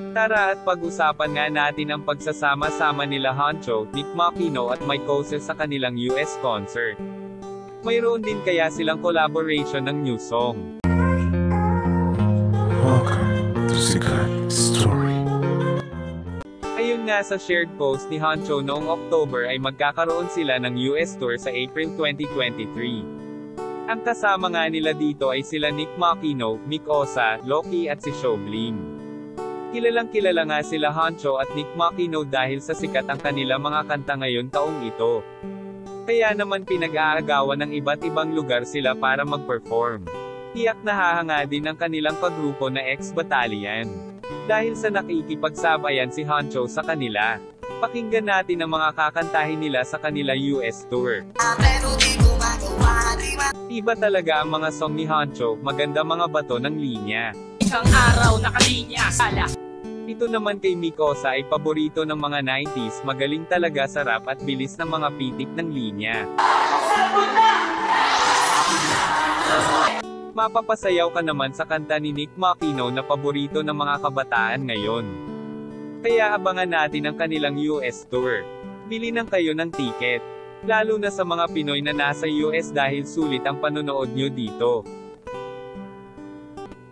Tara at pag-usapan nga natin ang pagsasama-sama nila Huncho, Nick Makino at Mike Ose sa kanilang US concert. Mayroon din kaya silang collaboration ng new song. Welcome to Sikat Story. Ayun nga, sa shared post ni Huncho noong October ay magkakaroon sila ng US tour sa April 2023. Ang kasama nga nila dito ay sila Nick Makino, Mick Osa, Loki at si Shoblim. Kilalang kilala nga sila Huncho at Nick Makino dahil sa sikat ang kanila mga kanta ngayon taong ito. Kaya naman pinag-aagawan ng iba't ibang lugar sila para mag-perform. Tiyak nahahanga din ang kanilang kagrupo na ex-battalion. Dahil sa nakikipagsabayan si Huncho sa kanila. Pakinggan natin ang mga kakantahin nila sa kanila US tour. Iba talaga ang mga song ni Huncho, maganda mga bato ng linya. Isang araw nakalinya sala. Ito naman kay Mick Osa ay paborito ng mga 90s, magaling talaga sa rap at bilis ng mga pitik ng linya. Mapapasayaw ka naman sa kanta ni Nick Makino na paborito ng mga kabataan ngayon. Kaya abangan natin ang kanilang US tour. Bili nang kayo ng tiket. Lalo na sa mga Pinoy na nasa US dahil sulit ang panonood nyo dito.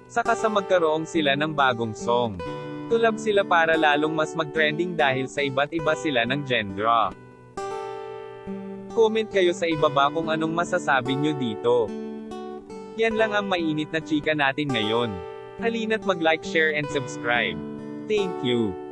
Saka sa magkaroong sila ng bagong song. Tulab sila para lalong mas mag-trending dahil sa iba't iba sila ng genre. Comment kayo sa ibaba kung anong masasabi nyo dito. Yan lang ang mainit na chika natin ngayon. Halina't mag-like, share and subscribe. Thank you.